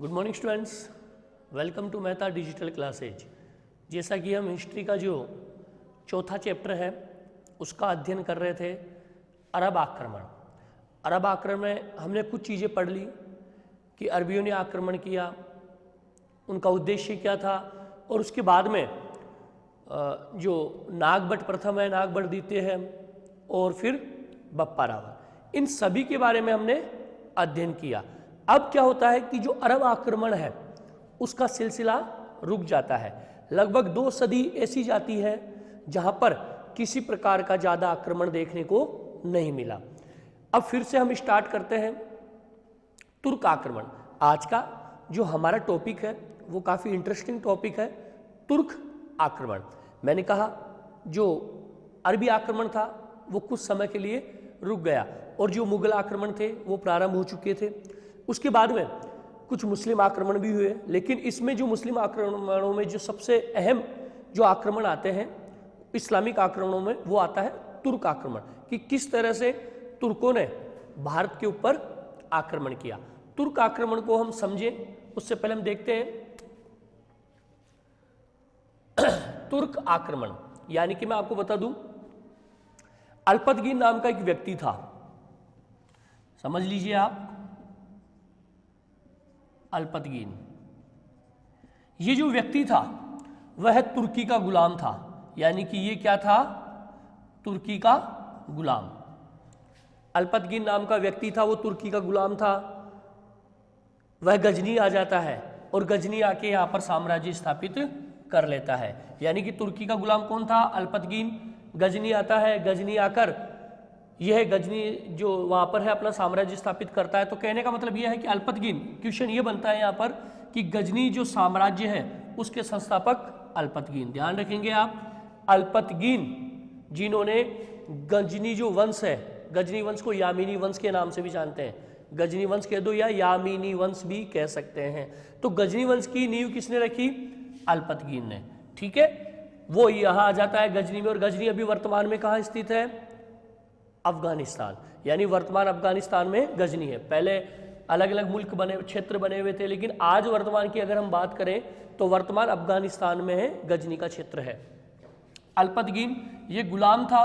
Good morning students, welcome to Mehta digital classes. जैसा कि हम हिस्ट्री का जो चौथा चैप्टर है उसका अध्ययन कर रहे थे, अरब आक्रमण। अरब आक्रमण में हमने कुछ चीज़ें पढ़ ली कि अरबियों ने आक्रमण किया, उनका उद्देश्य क्या था, और उसके बाद में जो नागभट्ट प्रथम है, नागभट्ट द्वितीय है, और फिर बप्पा रावल, इन सभी के बारे में हमने अध्ययन किया। अब क्या होता है कि जो अरब आक्रमण है उसका सिलसिला रुक जाता है। लगभग 2 सदी ऐसी जाती है जहां पर किसी प्रकार का ज़्यादा आक्रमण देखने को नहीं मिला। अब फिर से हम स्टार्ट करते हैं तुर्क आक्रमण। आज का जो हमारा टॉपिक है वो काफ़ी इंटरेस्टिंग टॉपिक है, तुर्क आक्रमण। मैंने कहा जो अरबी आक्रमण था वो कुछ समय के लिए रुक गया और जो मुगल आक्रमण थे वो प्रारंभ हो चुके थे। उसके बाद में कुछ मुस्लिम आक्रमण भी हुए, लेकिन इसमें जो मुस्लिम आक्रमणों में जो सबसे अहम जो आक्रमण आते हैं इस्लामिक आक्रमणों में, वो आता है तुर्क आक्रमण, कि किस तरह से तुर्कों ने भारत के ऊपर आक्रमण किया। तुर्क आक्रमण को हम समझें उससे पहले हम देखते हैं तुर्क आक्रमण। यानी कि मैं आपको बता दूं, अल्पतगीन नाम का एक व्यक्ति था, समझ लीजिए आप, अल्पतगीन। ये जो व्यक्ति था वह तुर्की का गुलाम था। यानी कि ये क्या था? तुर्की का गुलाम। अल्पतगीन नाम का व्यक्ति था, वो तुर्की का गुलाम था। वह गजनी आ जाता है और गजनी आके यहाँ पर साम्राज्य स्थापित कर लेता है। यानी कि तुर्की का गुलाम कौन था? अल्पतगीन। गजनी आता है, गजनी आकर यह गजनी जो वहाँ पर है अपना साम्राज्य स्थापित करता है। तो कहने का मतलब यह है कि अल्पतगीन, क्वेश्चन ये बनता है यहाँ पर कि गजनी जो साम्राज्य है उसके संस्थापक अल्पतगीन। ध्यान रखेंगे आप, अल्पतगीन जिन्होंने गजनी जो वंश है, गजनी वंश को यामीनी वंश के नाम से भी जानते हैं, गजनी वंश कह दो या यामीनी वंश भी कह सकते हैं। तो गजनी वंश की नींव किसने रखी? अल्पतगीन ने। ठीक है, वो यहाँ आ जाता है गजनी में, और गजनी अभी वर्तमान में कहाँ स्थित है? अफगानिस्तान। यानी वर्तमान अफगानिस्तान में गजनी है। पहले अलग अलग मुल्क बने, क्षेत्र बने हुए थे, लेकिन आज वर्तमान की अगर हम बात करें तो वर्तमान अफगानिस्तान में है, गजनी का क्षेत्र है। अल्पतगीन ये गुलाम था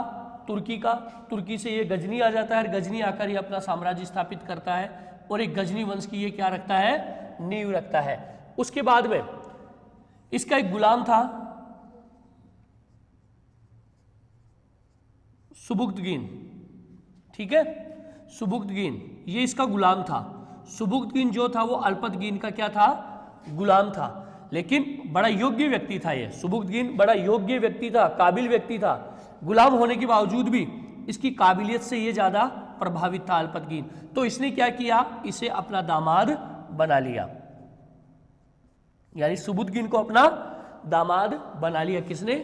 तुर्की का, तुर्की से ये गजनी आ जाता है, गजनी आकर ये अपना साम्राज्य स्थापित करता है और एक गजनी वंश की ये क्या रखता है? नींव रखता है। उसके बाद में इसका एक गुलाम था सुबुक्तगीन। ठीक है, सुबुक्तगीन ये इसका गुलाम था। सुबुक्तगीन जो था वो अल्पतगीन का क्या था? गुलाम था। लेकिन बड़ा योग्य व्यक्ति था ये सुबुक्तगीन, बड़ा योग्य व्यक्ति था, काबिल व्यक्ति था। गुलाम होने के बावजूद भी इसकी काबिलियत से ये ज्यादा प्रभावित था अल्पतगीन। तो इसने क्या किया? इसे अपना दामाद बना लिया। यानी सुबुक्तगीन को अपना दामाद बना लिया। किसने?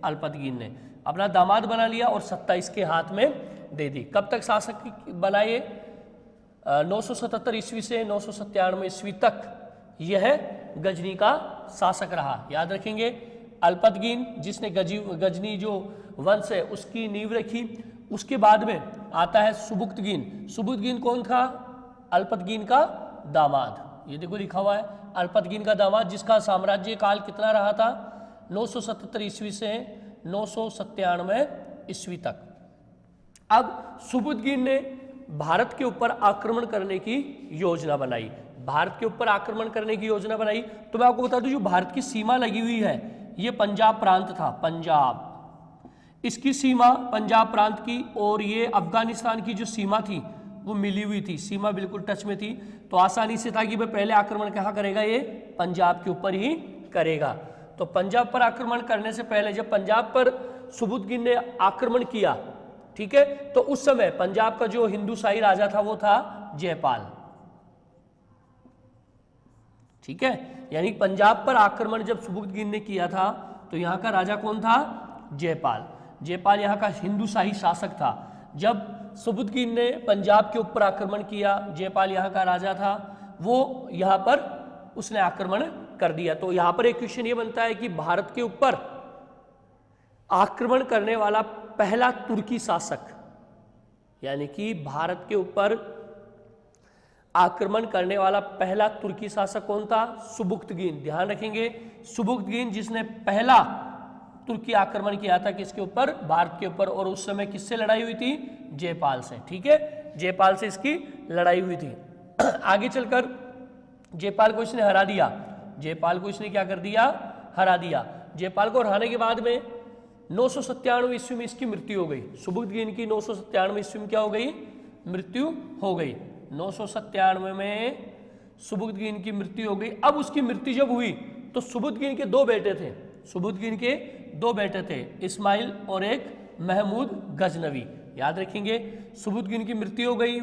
अल्पतगीन ने अपना दामाद बना लिया और सत्ता इसके हाथ में दे दी। कब तक शासक बनाए? 977 ईस्वी से 997 ईस्वी तक यह गजनी का शासक रहा। याद रखेंगे, अल्पतगीन जिसने गजनी जो वंश है उसकी नींव रखी। उसके बाद में आता है सुबुक्तगीन। सुबुक्तगीन कौन था? अल्पतगीन का दामाद। ये देखो लिखा हुआ है, अल्पतगीन का दामाद, जिसका साम्राज्य काल कितना रहा था? 977 ईस्वी से 997 ईस्वी तक। अब सुबुक्तगीन ने भारत के ऊपर आक्रमण करने की योजना बनाई। भारत के ऊपर आक्रमण करने की योजना बनाई तो मैं आपको बता दूं, जो भारत की सीमा लगी हुई है ये पंजाब प्रांत था। पंजाब, इसकी सीमा पंजाब प्रांत की, और ये अफगानिस्तान की जो सीमा थी वो मिली हुई थी, सीमा बिल्कुल टच में थी। तो आसानी से था कि भाई पहले आक्रमण कहाँ करेगा? ये पंजाब के ऊपर ही करेगा। तो पंजाब पर आक्रमण करने से पहले जब पंजाब पर सुबुक्तगीन ने आक्रमण किया, ठीक है, तो उस समय पंजाब का जो हिंदूशाही राजा था वो था जयपाल। ठीक है, यानी पंजाब पर आक्रमण जब सुबुक्तगीन ने किया था तो यहाँ का राजा कौन था? जयपाल। जयपाल यहाँ का हिंदूशाही शासक था। जब सुबुक्तगीन ने पंजाब के ऊपर आक्रमण किया, जयपाल यहाँ का राजा था, वो यहाँ पर उसने आक्रमण कर दिया। तो यहाँ पर एक क्वेश्चन ये बनता है कि भारत के ऊपर आक्रमण करने वाला पहला तुर्की शासक, यानी कि भारत के ऊपर आक्रमण करने वाला पहला तुर्की शासक कौन था? सुबुक्तगीन। ध्यान रखेंगे, सुबुक्तगीन जिसने पहला तुर्की आक्रमण किया था किसके ऊपर? भारत के ऊपर। और उस समय किससे लड़ाई हुई थी? जयपाल से। ठीक है, जयपाल से इसकी लड़ाई हुई थी। आगे चलकर जयपाल को इसने हरा दिया। जयपाल को इसने क्या कर दिया? हरा दिया। जयपाल को हराने के बाद में 997 ईस्वी में इसकी मृत्यु हो गई। सुबुक्तगीन की 997 ईस्वी में क्या हो गई? मृत्यु हो गई। 997 में सुबुक्तगीन की मृत्यु हो गई। अब उसकी मृत्यु जब हुई तो सुबुक्तगीन के दो बेटे थे। सुबुक्तगीन के दो बेटे थे, इस्माइल और एक महमूद गजनवी। याद रखेंगे, सुबुक्तगीन की मृत्यु हो गई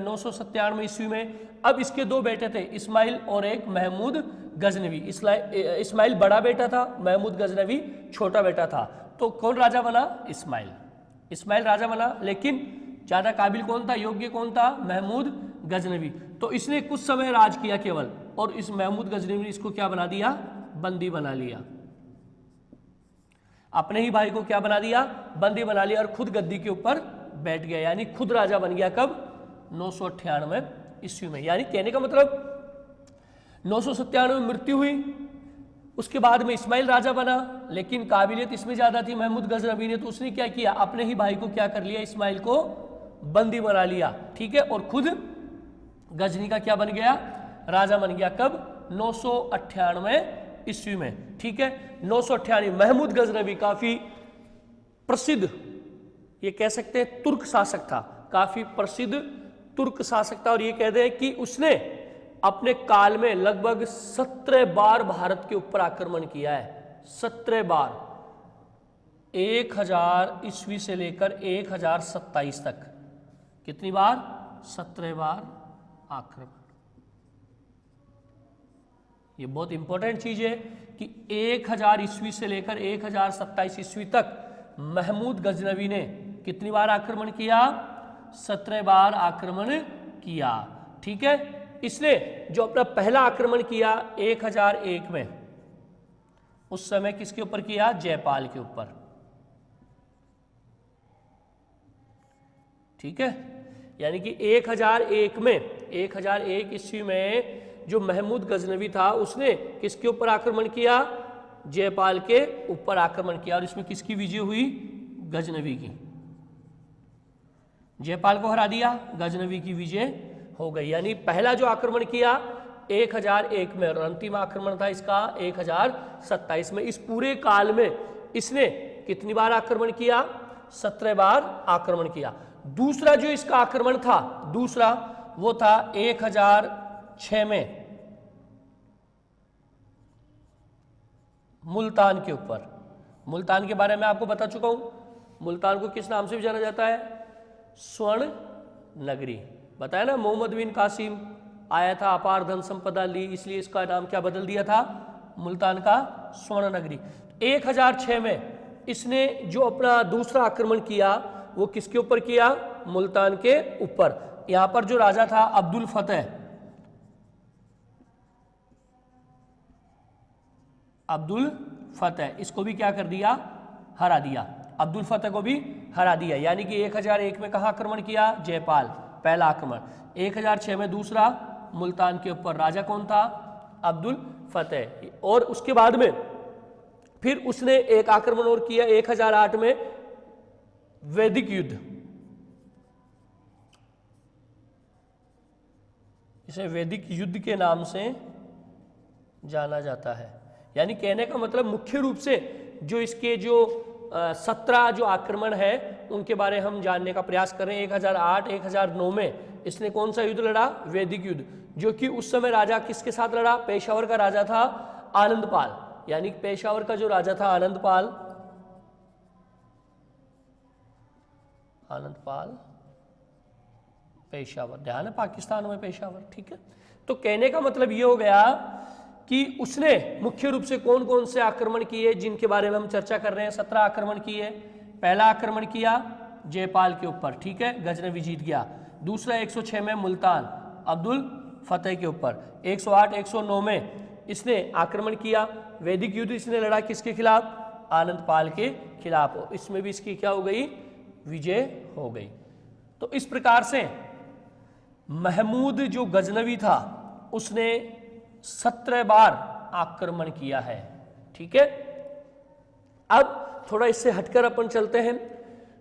997 ईस्वी में। अब इसके दो बेटे थे, इस्माइल और एक महमूद गजनवी। इस्माइल बड़ा बेटा था, महमूद गजनवी छोटा बेटा था। तो कौन राजा बना? इस्माइल। इस्माइल राजा बना, लेकिन ज्यादा काबिल कौन था, योग्य कौन था? महमूद गजनवी। तो इसने कुछ समय राज किया केवल, और इस महमूद गजनवी ने इसको क्या बना दिया? बंदी बना लिया। अपने ही भाई को क्या बना दिया? बंदी बना लिया, और खुद गद्दी के ऊपर बैठ गया, यानी खुद राजा बन गया। कब? 998 ईस्वी में। यानी कहने का मतलब 997 में मृत्यु हुई, उसके बाद में इस्माइल राजा बना, लेकिन काबिलियत इसमें ज्यादा थी महमूद गजनवी ने, तो उसने क्या किया? अपने ही भाई को क्या कर लिया? इस्माइल को बंदी बना लिया। ठीक है, और खुद गजनी का क्या बन गया? राजा बन गया। कब? 998 ईस्वी में। ठीक है, 998। महमूद गजनवी काफी प्रसिद्ध, ये कह सकते हैं तुर्क शासक था, काफी प्रसिद्ध तुर्क शासक था। और ये कहते हैं कि उसने अपने काल में लगभग 17 बार भारत के ऊपर आक्रमण किया है। 17 बार, 1000 ईस्वी से लेकर 1027 तक। कितनी बार? 17 बार आक्रमण। ये बहुत इंपॉर्टेंट चीज है कि 1000 ईस्वी से लेकर 1027 ईस्वी तक महमूद गजनवी ने कितनी बार आक्रमण किया? 17 बार आक्रमण किया। ठीक है, इसने जो अपना पहला आक्रमण किया 1001 में, उस समय किसके ऊपर किया? जयपाल के ऊपर। ठीक है, यानी कि 1001 में, 1001 ईस्वी में जो महमूद गजनवी था उसने किसके ऊपर आक्रमण किया? जयपाल के ऊपर आक्रमण किया। और इसमें किसकी विजय हुई? गजनवी की। जयपाल को हरा दिया, गजनवी की विजय हो गई। यानी पहला जो आक्रमण किया 1001 में, और अंतिम आक्रमण था इसका 1027 में। इस पूरे काल में इसने कितनी बार आक्रमण किया? 17 बार आक्रमण किया। दूसरा जो इसका आक्रमण था, दूसरा वो था 1006 में मुल्तान के ऊपर। मुल्तान के बारे में आपको बता चुका हूं। मुल्तान को किस नाम से भी जाना जाता है? स्वर्ण नगरी। बताया ना, मोहम्मद बिन कासिम आया था, अपार धन संपदा ली, इसलिए इसका नाम क्या बदल दिया था? मुल्तान का स्वर्ण नगरी। 1006 में इसने जो अपना दूसरा आक्रमण किया वो किसके ऊपर किया? मुल्तान के ऊपर। यहां पर जो राजा था अब्दुल फतेह, अब्दुल फतेह, इसको भी क्या कर दिया? हरा दिया। अब्दुल फतेह को भी हरा दिया। यानी कि 1001 में कहा आक्रमण किया? जयपाल, पहला आक्रमण। 1006 में दूसरा, मुल्तान के ऊपर। राजा कौन था? अब्दुल फतेह। और उसके बाद में फिर उसने एक आक्रमण और किया 1008 में, वैदिक युद्ध। इसे वैदिक युद्ध के नाम से जाना जाता है। यानी कहने का मतलब मुख्य रूप से जो इसके जो 17 जो आक्रमण है उनके बारे हम जानने का प्रयास कर रहे हैं। 1008, 1009 में इसने कौन सा युद्ध लड़ा? वैदिक युद्ध, जो कि उस समय राजा किसके साथ लड़ा? पेशावर का राजा था आनंदपाल। यानी पेशावर का जो राजा था आनंदपाल, आनंदपाल पेशावर, ध्यान है पाकिस्तान में पेशावर। ठीक है, तो कहने का मतलब ये हो गया कि उसने मुख्य रूप से कौन कौन से आक्रमण किए जिनके बारे में हम चर्चा कर रहे हैं। 17 आक्रमण किए। पहला आक्रमण किया जयपाल के ऊपर, ठीक है, गजनवी जीत गया। दूसरा 106 में मुल्तान, अब्दुल फतेह के ऊपर। 108, 109 में इसने आक्रमण किया। वैदिक युद्ध इसने लड़ा किसके खिलाफ? आनंदपाल के खिलाफ। इसमें भी इसकी क्या हो गई? विजय हो गई। तो इस प्रकार से महमूद जो गजनवी था उसने 17 बार आक्रमण किया है। ठीक है, अब थोड़ा इससे हटकर अपन चलते हैं।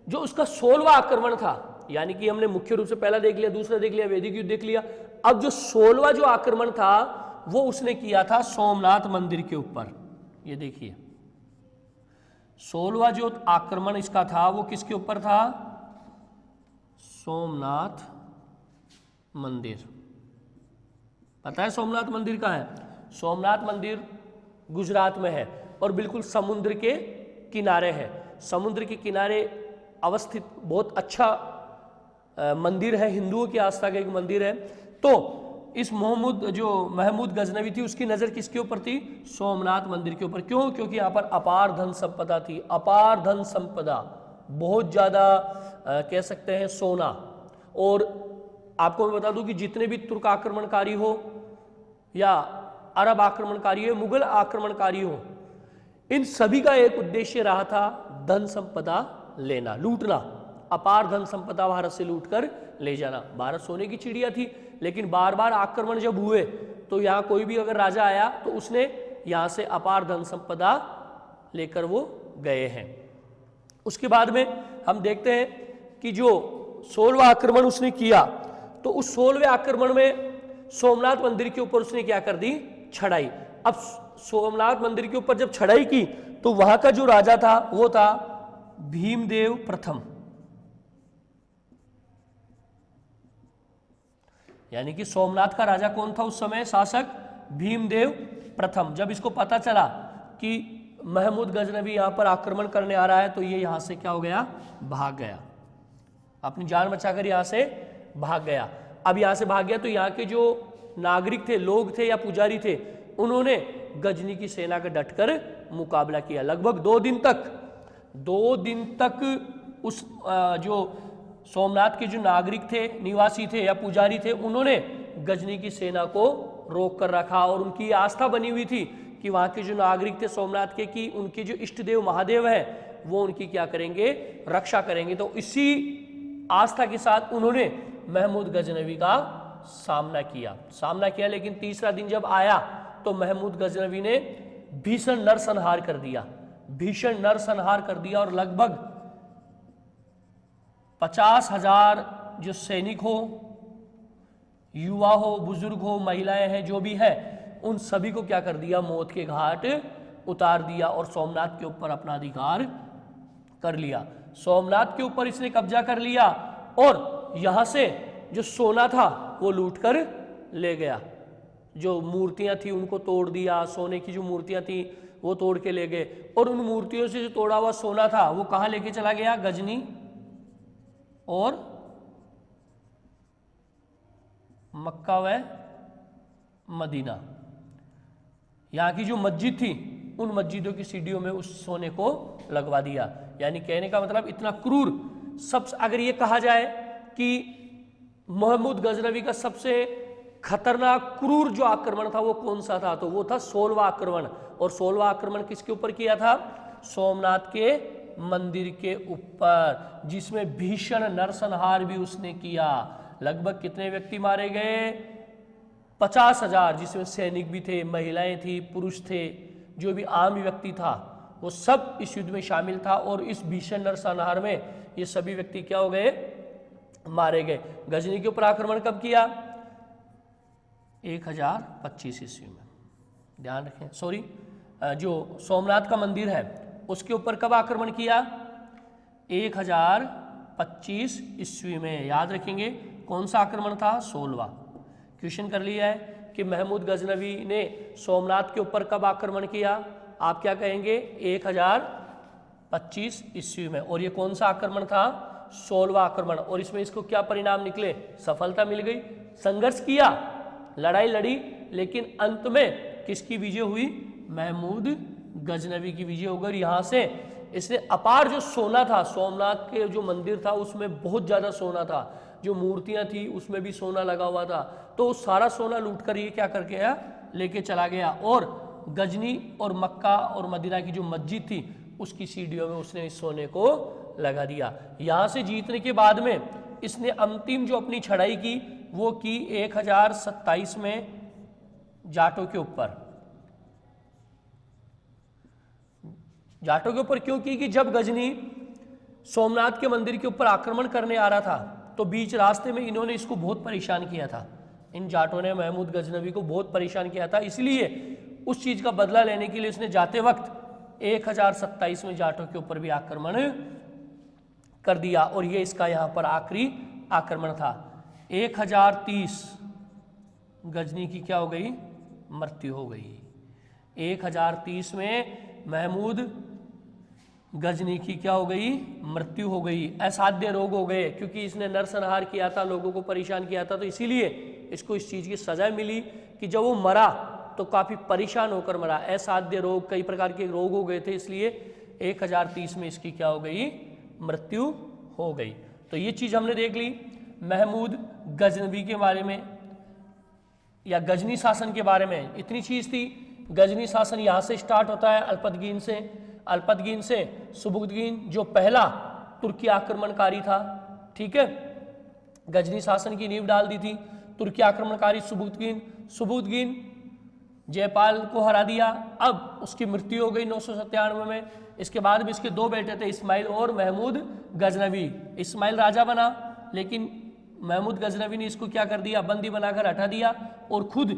जो उसका 16वां आक्रमण था, यानी कि हमने मुख्य रूप से पहला देख लिया, दूसरा देख लिया, वैदिक युद्ध देख लिया, अब जो 16वां जो आक्रमण था वो उसने किया था सोमनाथ मंदिर के ऊपर। ये देखिए 16वां जो आक्रमण इसका था वो किसके ऊपर था? सोमनाथ मंदिर। पता है सोमनाथ मंदिर कहाँ है? सोमनाथ मंदिर गुजरात में है और बिल्कुल समुद्र के किनारे है। समुद्र के किनारे अवस्थित बहुत अच्छा मंदिर है, हिंदुओं की आस्था का एक मंदिर है। तो इस महमूद गजनवी थी, उसकी नज़र किसके ऊपर थी? सोमनाथ मंदिर के ऊपर। क्यों? क्योंकि यहाँ पर अपार धन संपदा थी, अपार धन संपदा, बहुत ज़्यादा कह सकते हैं सोना। और आपको मैं बता दूं कि जितने भी तुर्क आक्रमणकारी हो या अरब आक्रमणकारी हो, मुगल आक्रमणकारी हो, इन सभी का एक उद्देश्य रहा था धन संपदा लेना, लूटना, अपार धन संपदा भारत से लूटकर ले जाना। भारत सोने की चिड़िया थी, लेकिन बार बार आक्रमण जब हुए तो यहाँ कोई भी अगर राजा आया तो उसने यहाँ से अपार धन संपदा लेकर वो गए हैं। उसके बाद में हम देखते हैं कि जो 16वां आक्रमण उसने किया, तो उस 16वें आक्रमण में सोमनाथ मंदिर के ऊपर उसने क्या कर दी? चढ़ाई। अब सोमनाथ मंदिर के ऊपर जब चढ़ाई की तो वहां का जो राजा था वो था भीमदेव प्रथम, यानी कि सोमनाथ का राजा कौन था उस समय? शासक भीमदेव प्रथम। जब इसको पता चला कि महमूद गजनवी यहाँ पर आक्रमण करने आ रहा है तो ये यहाँ से क्या हो गया? भाग गया, अपनी जान बचाकर यहाँ से भाग गया। अब यहाँ से भाग गया तो यहाँ के जो नागरिक थे, लोग थे या पुजारी थे, उन्होंने गजनी की सेना का डटकर मुकाबला किया। लगभग 2 दिन तक उस जो सोमनाथ के जो नागरिक थे, निवासी थे या पुजारी थे, उन्होंने गजनी की सेना को रोक कर रखा। और उनकी आस्था बनी हुई थी कि वहाँ के जो नागरिक थे सोमनाथ के, कि उनके जो इष्ट देव महादेव हैं वो उनकी क्या करेंगे? रक्षा करेंगे। तो इसी आस्था के साथ उन्होंने महमूद गजनवी का सामना किया। लेकिन तीसरा दिन जब आया तो महमूद गजनवी ने भीषण नरसंहार कर दिया और लगभग 50,000 जो सैनिक हो, युवा हो, बुजुर्ग हो, महिलाएं हैं, जो भी है, उन सभी को क्या कर दिया? मौत के घाट उतार दिया और सोमनाथ के ऊपर अपना अधिकार कर लिया। सोमनाथ के ऊपर इसने कब्जा कर लिया और यहां से जो सोना था वो लूट कर ले गया। जो मूर्तियां थी उनको तोड़ दिया, सोने की जो मूर्तियां थी वो तोड़ के ले गए। और उन मूर्तियों से जो तोड़ा हुआ सोना था वो कहाँ लेके चला गया? गजनी और मक्का व मदीना, यहाँ की जो मस्जिद थी उन मस्जिदों की सीढ़ियों में उस सोने को लगवा दिया। यानी कहने का मतलब इतना क्रूर। सबसे अगर ये कहा जाए कि महमूद गजनवी का सबसे खतरनाक क्रूर जो आक्रमण था वो कौन सा था, तो वो था 16वां आक्रमण। और 16वां आक्रमण किसके ऊपर किया था? सोमनाथ के मंदिर के ऊपर, जिसमें भीषण नरसंहार भी उसने किया। लगभग कितने व्यक्ति मारे गए? 50,000, जिसमें सैनिक भी थे, महिलाएं थी, पुरुष थे, जो भी आम व्यक्ति था वो सब इस युद्ध में शामिल था। और इस भीषण नरसंहार में ये सभी व्यक्ति क्या हो गए? मारे गए। गजनी के ऊपर आक्रमण कब किया? 1025 ईस्वी में। ध्यान रखें, सॉरी, जो सोमनाथ का मंदिर है उसके ऊपर कब आक्रमण किया? 1025 ईस्वी में। याद रखेंगे कौन सा आक्रमण था? 16वां। क्वेश्चन कर लिया है कि महमूद गजनवी ने सोमनाथ के ऊपर कब आक्रमण किया? आप क्या कहेंगे? 1025 ईस्वी में। और ये कौन सा आक्रमण था? 16वां आक्रमण। और इसमें इसको क्या परिणाम निकले? सफलता मिल गई। संघर्ष किया, लड़ाई लड़ी, लेकिन अंत में किसकी विजय हुई? महमूद गजनवी की विजय होकर यहाँ से इसने अपार जो सोना था, सोमनाथ के जो मंदिर था उसमें बहुत ज़्यादा सोना था, जो मूर्तियाँ थी उसमें भी सोना लगा हुआ था, तो सारा सोना लूट कर ये क्या करके आया? लेके चला गया। और गजनी और मक्का और मदीना की जो मस्जिद थी उसकी सीढ़ियों में उसने इस सोने को लगा दिया। यहाँ से जीतने के बाद में इसने अंतिम जो अपनी चढ़ाई की वो की 1027 में जाटों के ऊपर। जाटों के ऊपर क्यों की कि जब गजनी सोमनाथ के मंदिर के ऊपर आक्रमण करने आ रहा था तो बीच रास्ते में इन्होंने इसको बहुत परेशान किया था। इन जाटों ने महमूद गजनवी को बहुत परेशान किया था, इसलिए उस चीज का बदला लेने के लिए उसने जाते वक्त 1027 में जाटों के ऊपर भी आक्रमण कर दिया और ये इसका यहाँ पर आखिरी आक्रमण था। 1030 गजनी की क्या हो गई? मृत्यु हो गई। 1030 में महमूद गजनी की क्या हो गई? मृत्यु हो गई। असाध्य रोग हो गए क्योंकि इसने नरसंहार किया था, लोगों को परेशान किया था, तो इसीलिए इसको इस चीज की सजा मिली कि जब वो मरा तो काफी परेशान होकर मरा। असाध्य रोग, कई प्रकार के रोग हो गए थे, इसलिए 1030 में इसकी क्या हो गई? मृत्यु हो गई। तो ये चीज हमने देख ली महमूद गजनवी के बारे में या गजनी शासन के बारे में। इतनी चीज थी। गजनी शासन यहाँ से स्टार्ट होता है अल्पतगीन से। अल्पतगीन से सुबुक्तगीन जो पहला तुर्की आक्रमणकारी था, ठीक है, गजनी शासन की नींव डाल दी थी तुर्की आक्रमणकारी सुबुक्तगीन। सुबुक्तगीन जयपाल को हरा दिया। अब उसकी मृत्यु हो गई 997 में। इसके बाद भी इसके दो बेटे थे, इस्माइल और महमूद गजनवी। इस्माइल राजा बना लेकिन महमूद गजनवी ने इसको क्या कर दिया? बंदी बनाकर हटा दिया और खुद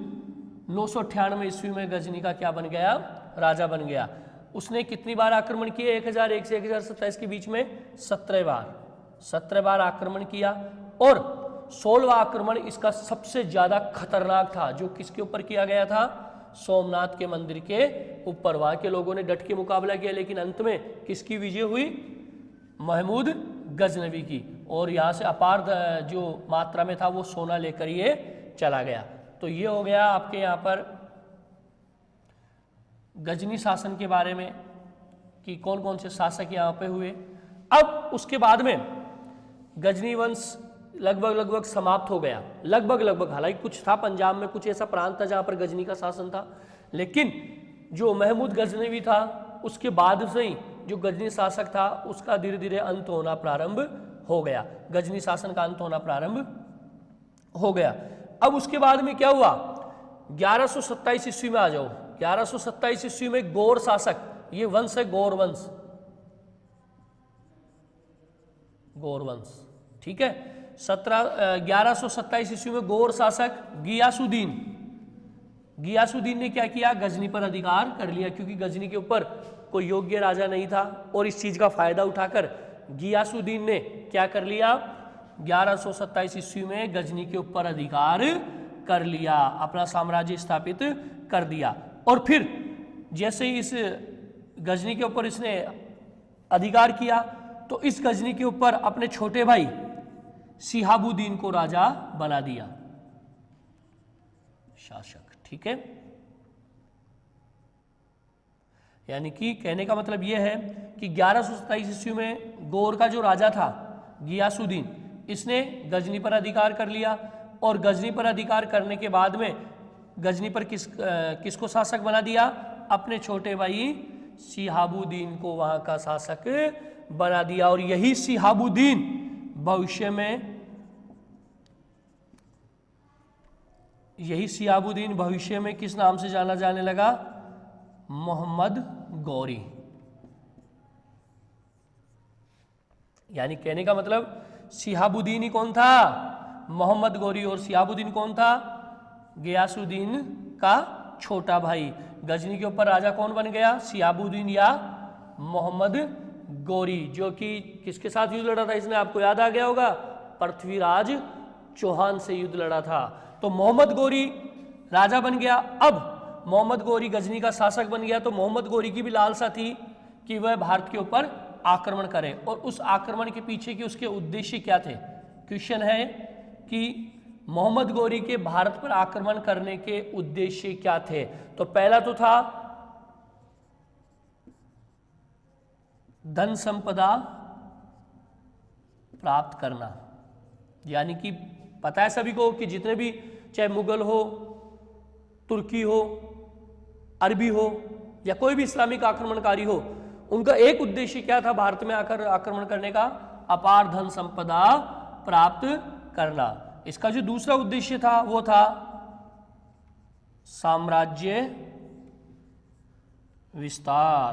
998 ईस्वी में गजनी का क्या बन गया? राजा बन गया। उसने कितनी बार आक्रमण किए? 1001 से 1027 के बीच में 17 बार आक्रमण किया और 16वां आक्रमण इसका सबसे ज्यादा खतरनाक था, जो किसके ऊपर किया गया था? सोमनाथ के मंदिर के ऊपर। वहां के लोगों ने डट के मुकाबला किया लेकिन अंत में किसकी विजय हुई? महमूद गजनवी की। और यहाँ से अपार जो मात्रा में था वो सोना लेकर ये चला गया। तो ये हो गया आपके यहाँ पर गजनी शासन के बारे में कि कौन कौन से शासक यहाँ पे हुए। अब उसके बाद में गजनी वंश लगभग समाप्त हो गया। लगभग हालांकि कुछ था पंजाब में, कुछ ऐसा प्रांत था जहाँ पर गजनी का शासन था, लेकिन जो महमूद गजनवी था उसके बाद से ही जो गजनी शासक था उसका धीरे धीरे अंत होना प्रारंभ हो गया। गजनी शासन का अंत होना प्रारंभ हो गया। अब उसके बाद में क्या हुआ? 1127 ईस्वी में आ जाओ। 1127 ईस्वी में गौर शासक, ये वंश है गौर वंश, गौर वंश, ठीक है। 1127 ईस्वी में गौर शासक गियासुद्दीन ने क्या किया? गजनी पर अधिकार कर लिया, क्योंकि गजनी के ऊपर कोई योग्य राजा नहीं था और इस चीज का फायदा उठाकर गियासुद्दीन ने क्या कर लिया? 1127 ईस्वी में गजनी के ऊपर अधिकार कर लिया, अपना साम्राज्य स्थापित कर दिया। और फिर जैसे ही इस गजनी के ऊपर इसने अधिकार किया तो इस गजनी के ऊपर अपने छोटे भाई शिहाबुद्दीन को राजा बना दिया, शासक, ठीक है। यानी कि कहने का मतलब यह है कि 1127 ईस्वी में गौर का जो राजा था गियासुद्दीन, इसने गजनी पर अधिकार कर लिया और गजनी पर अधिकार करने के बाद में गजनी पर किसको शासक बना दिया? अपने छोटे भाई शिहाबुद्दीन को वहां का शासक बना दिया। और यही शिहाबुद्दीन भविष्य में किस नाम से जाना जाने लगा? मोहम्मद गौरी। यानी कहने का मतलब शिहाबुद्दीन ही कौन था? मोहम्मद गौरी। और शिहाबुद्दीन कौन था? गियासुद्दीन का छोटा भाई। गजनी के ऊपर राजा कौन बन गया? शिहाबुद्दीन या मोहम्मद गौरी, जो कि किसके साथ युद्ध लड़ा था? इसमें आपको याद आ गया होगा, पृथ्वीराज चौहान से युद्ध लड़ा था। तो मोहम्मद गौरी राजा बन गया। अब मोहम्मद गौरी गजनी का शासक बन गया तो मोहम्मद गौरी की भी लालसा थी कि वह भारत के ऊपर आक्रमण करे। और उस आक्रमण के पीछे के उसके उद्देश्य क्या थे? क्वेश्चन है कि मोहम्मद गौरी के भारत पर आक्रमण करने के उद्देश्य क्या थे? तो पहला तो था धन संपदा प्राप्त करना। यानी कि पता है सभी को कि जितने भी, चाहे मुगल हो, तुर्की हो, अरबी हो या कोई भी इस्लामिक आक्रमणकारी हो, उनका एक उद्देश्य क्या था भारत में आकर आक्रमण करने का? अपार धन संपदा प्राप्त करना। इसका जो दूसरा उद्देश्य था वो था साम्राज्य विस्तार,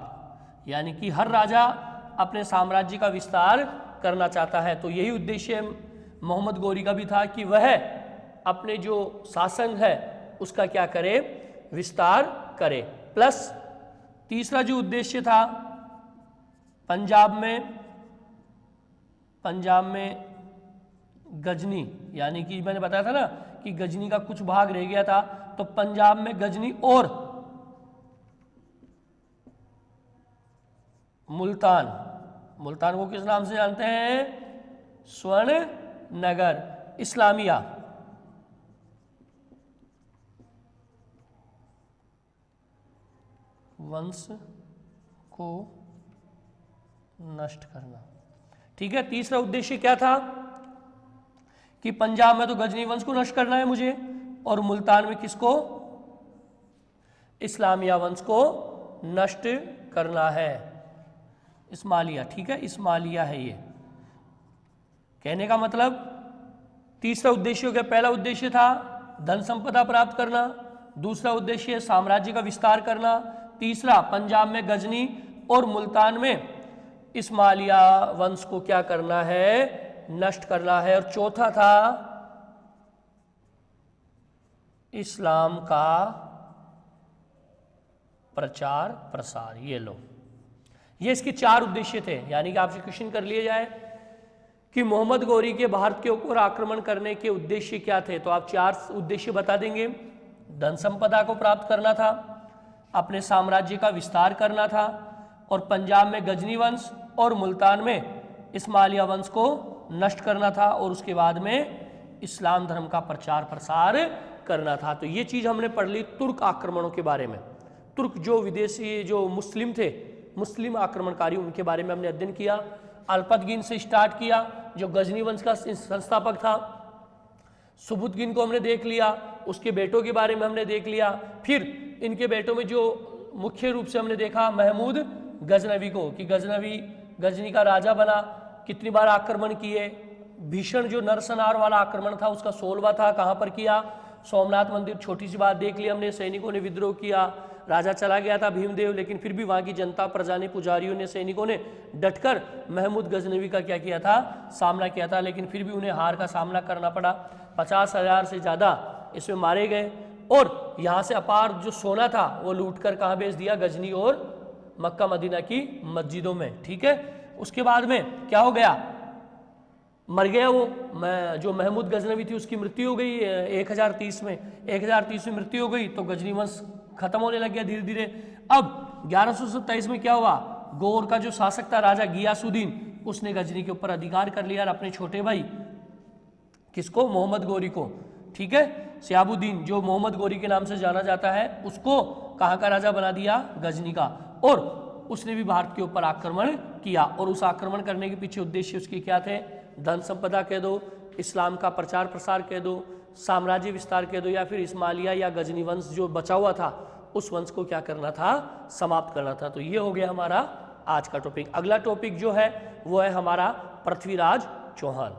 यानी कि हर राजा अपने साम्राज्य का विस्तार करना चाहता है। तो यही उद्देश्य मोहम्मद गौरी का भी था कि वह अपने जो शासन है उसका क्या करे, विस्तार करे। प्लस तीसरा जो उद्देश्य था, पंजाब में गजनी, यानी कि मैंने बताया था ना कि गजनी का कुछ भाग रह गया था, तो पंजाब में गजनी और मुल्तान को किस नाम से जानते हैं, स्वर्ण नगर, इस्लामिया वंश को नष्ट करना। ठीक है, तीसरा उद्देश्य क्या था कि पंजाब में तो गजनी वंश को नष्ट करना है मुझे, और मुल्तान में किसको, इस्लामिया वंश को नष्ट करना है, इस्माइलिया। ठीक है, इस्माइलिया है ये। कहने का मतलब तीसरा उद्देश्य हो गया, पहला उद्देश्य था धन संपदा प्राप्त करना, दूसरा उद्देश्य साम्राज्य का विस्तार करना, तीसरा पंजाब में गजनी और मुल्तान में इस्माइलिया वंश को क्या करना है, नष्ट करना है, और चौथा था इस्लाम का प्रचार प्रसार। ये लो, ये इसके 4 उद्देश्य थे। यानी कि आपसे क्वेश्चन कर लिए जाए कि मोहम्मद गौरी के भारत के ऊपर आक्रमण करने के उद्देश्य क्या थे, तो आप 4 उद्देश्य बता देंगे। धन संपदा को प्राप्त करना था, अपने साम्राज्य का विस्तार करना था, और पंजाब में गजनी वंश और मुल्तान में इस्माइलिया वंश को नष्ट करना था, और उसके बाद में इस्लाम धर्म का प्रचार प्रसार करना था। तो ये चीज़ हमने पढ़ ली तुर्क आक्रमणों के बारे में। तुर्क जो विदेशी जो मुस्लिम थे, मुस्लिम आक्रमणकारी, उनके बारे में हमने अध्ययन किया। अल्पतगिन से स्टार्ट किया जो गजनी वंश का संस्थापक था, सुबुतगिन को हमने देख लिया, उसके बेटों के बारे में हमने देख लिया, फिर इनके बेटों में जो मुख्य रूप से हमने देखा महमूद गजनवी को, कि गजनी का राजा बना, कितनी बार आक्रमण किए, भीषण जो नरसंहार वाला आक्रमण था उसका 16वां था, कहाँ पर किया, सोमनाथ मंदिर। छोटी सी बात देख ली हमने, सैनिकों ने विद्रोह किया, राजा चला गया था भीमदेव, लेकिन फिर भी वहाँ की जनता, प्रजा ने, पुजारियों ने, सैनिकों ने डटकर महमूद गजनवी का क्या किया था, सामना किया था, लेकिन फिर भी उन्हें हार का सामना करना पड़ा। 50,000 से ज़्यादा इसमें मारे गए, और यहाँ से अपार जो सोना था वो लूटकर कहाँ बेच दिया, गजनी और मक्का मदीना की मस्जिदों में। ठीक है, उसके बाद में क्या हो गया, मर गया वो, जो महमूद गजनवी थी उसकी मृत्यु हो गई 1030 में। 1030 में मृत्यु हो गई तो गजनी वंश खत्म होने लग गया धीरे धीरे। अब 1127 में क्या हुआ, गौर का जो शासक था राजा गियासुद्दीन, उसने गजनी के ऊपर अधिकार कर लिया और अपने छोटे भाई किसको, मोहम्मद गौरी को, ठीक है, सियाबुद्दीन जो मोहम्मद गौरी के नाम से जाना जाता है, उसको कहाँ का राजा बना दिया, गजनी का। और उसने भी भारत के ऊपर आक्रमण किया, और उस आक्रमण करने के पीछे उद्देश्य उसके क्या थे, धन संपदा कह दो, इस्लाम का प्रचार प्रसार कह दो, साम्राज्य विस्तार कह दो, या फिर इस्माइलिया या गजनी वंश जो बचा हुआ था उस वंश को क्या करना था, समाप्त करना था। तो ये हो गया हमारा आज का टॉपिक। अगला टॉपिक जो है वो है हमारा पृथ्वीराज चौहान।